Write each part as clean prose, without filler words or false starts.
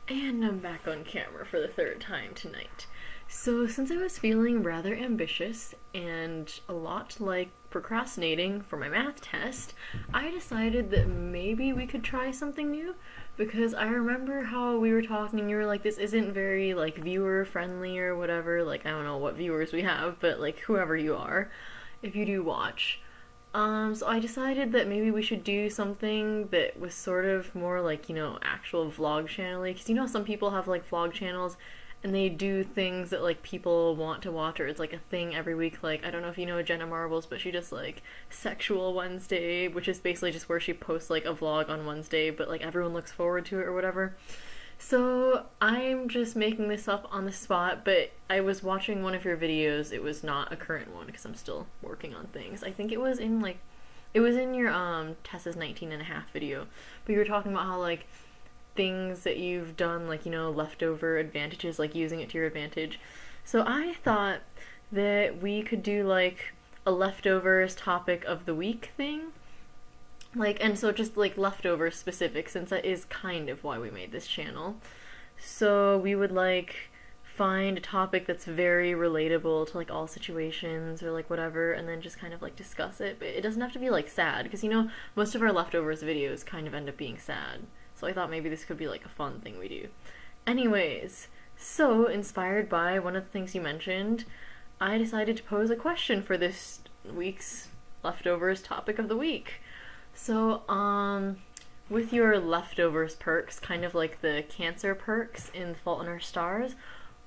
And I'm back on camera for the third time tonight. So, since I was feeling rather ambitious and a lot like procrastinating for my math test, I decided that maybe we could try something new because I remember how we were talking and you were like, this isn't very like viewer friendly or whatever. Like, I don't know what viewers we have, but like whoever you are, if you do watch. So I decided that maybe we should do something that was sort of more like, actual vlog channel because some people have like vlog channels and they do things that like people want to watch or it's like a thing every week. Like, I don't know if you know Jenna Marbles, but she does like Sexual Wednesday, which is basically just where she posts like a vlog on Wednesday, but like everyone looks forward to it or whatever. So I'm just making this up on the spot, but I was watching one of your videos. It was not a current one because I'm still working on things. I think it was in your Tessa's 19 and a half video, but you were talking about how like things that you've done, like, leftover advantages, like using it to your advantage. So I thought that we could do like a leftovers topic of the week thing. Like, and so just like leftover specific, since that is kind of why we made this channel. So we would like find a topic that's very relatable to like all situations or like whatever, and then just kind of like discuss it. But it doesn't have to be like sad, because most of our leftovers videos kind of end up being sad. So I thought maybe this could be like a fun thing we do. Anyways, so inspired by one of the things you mentioned, I decided to pose a question for this week's leftovers topic of the week. So, with your leftovers perks, kind of like the cancer perks in The Fault in Our Stars,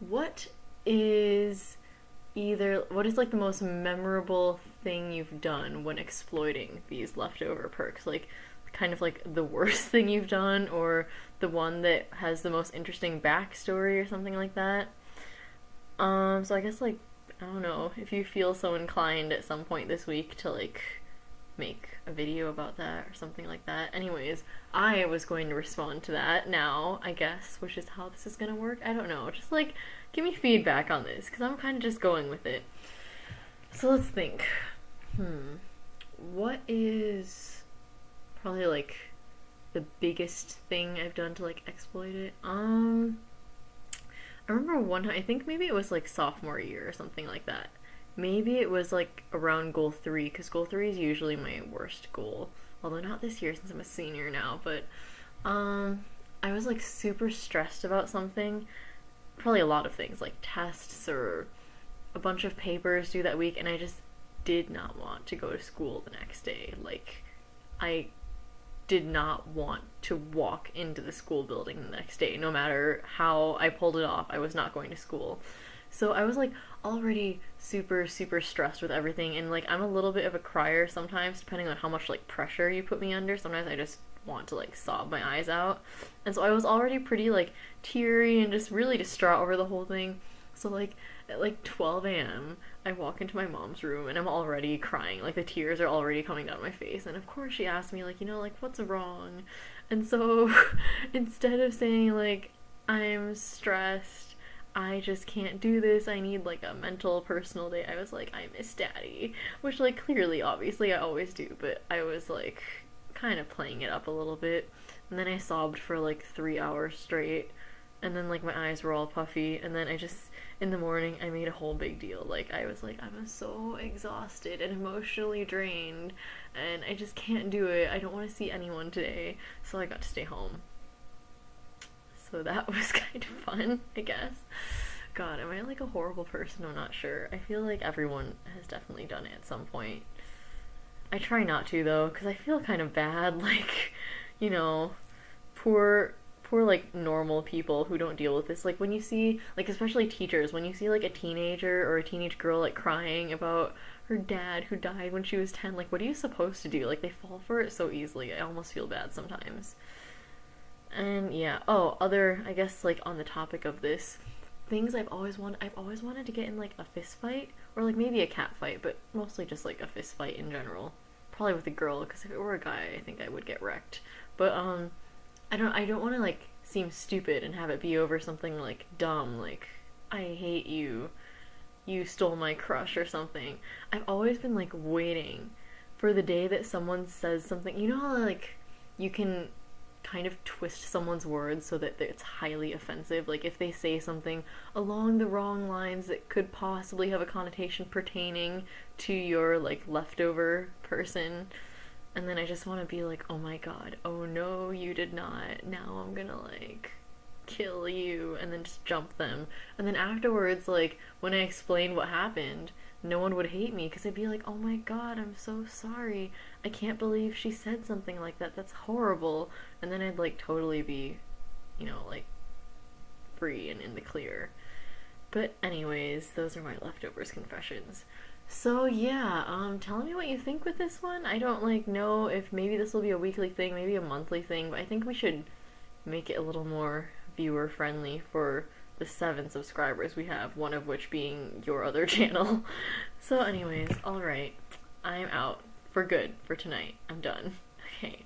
what is like the most memorable thing you've done when exploiting these leftover perks? Like, kind of like the worst thing you've done, or the one that has the most interesting backstory or something like that? So I guess like, I don't know, if you feel so inclined at some point this week to like make a video about that or something like that. Anyways, I was going to respond to that now, I guess, which is how this is gonna work. I don't know. Just like give me feedback on this because I'm kind of just going with it. So let's think. What is probably like the biggest thing I've done to like exploit it? I remember one time, I think maybe it was like sophomore year or something like that. Maybe it was like around goal 3, because goal 3 is usually my worst goal. Although not this year since I'm a senior now, but I was like super stressed about something. Probably a lot of things, like tests or a bunch of papers due that week, and I just did not want to go to school the next day. Like, I did not want to walk into the school building the next day. No matter how I pulled it off, I was not going to school. So I was like already super, super stressed with everything, and like I'm a little bit of a crier sometimes, depending on how much like pressure you put me under. Sometimes I just want to like sob my eyes out. And so I was already pretty like teary and just really distraught over the whole thing. So like at like 12 a.m. I walk into my mom's room and I'm already crying. Like the tears are already coming down my face. And of course she asked me like, like what's wrong? And so instead of saying like I'm stressed, I just can't do this, I need like a mental personal day, I was like, I miss daddy, which like clearly obviously I always do, but I was like kind of playing it up a little bit. And then I sobbed for like 3 hours straight, and then like my eyes were all puffy, and then I just in the morning I made a whole big deal. Like I was like, I'm so exhausted and emotionally drained and I just can't do it, I don't want to see anyone today, so I got to stay home. So that was kind of fun, I guess. God, am I like a horrible person? I'm not sure. I feel like everyone has definitely done it at some point. I try not to though, because I feel kind of bad. Like, poor like normal people who don't deal with this. Like when you see, like especially teachers, when you see like a teenager or a teenage girl like crying about her dad who died when she was 10, like what are you supposed to do? Like they fall for it so easily. I almost feel bad sometimes. And yeah, I guess like on the topic of this, things I've always wanted to get in like a fist fight or like maybe a cat fight, but mostly just like a fist fight in general. Probably with a girl, because if it were a guy, I think I would get wrecked. But I don't want to like seem stupid and have it be over something like dumb, like I hate you, you stole my crush or something. I've always been like waiting for the day that someone says something. You know how like you can kind of twist someone's words so that it's highly offensive. Like if they say something along the wrong lines that could possibly have a connotation pertaining to your like leftover person, and then I just want to be like, oh my god, oh no, you did not. Now I'm gonna like kill you, and then just jump them. And then afterwards, like when I explained what happened, no one would hate me because I'd be like, oh my god, I'm so sorry. I can't believe she said something like that. That's horrible. And then I'd like totally be, like free and in the clear. But anyways, those are my leftovers confessions. So yeah, tell me what you think with this one. I don't like know if maybe this will be a weekly thing, maybe a monthly thing, but I think we should make it a little more viewer friendly for the 7 subscribers we have, one of which being your other channel. So anyways, alright, I'm out for good for tonight. I'm done. Okay.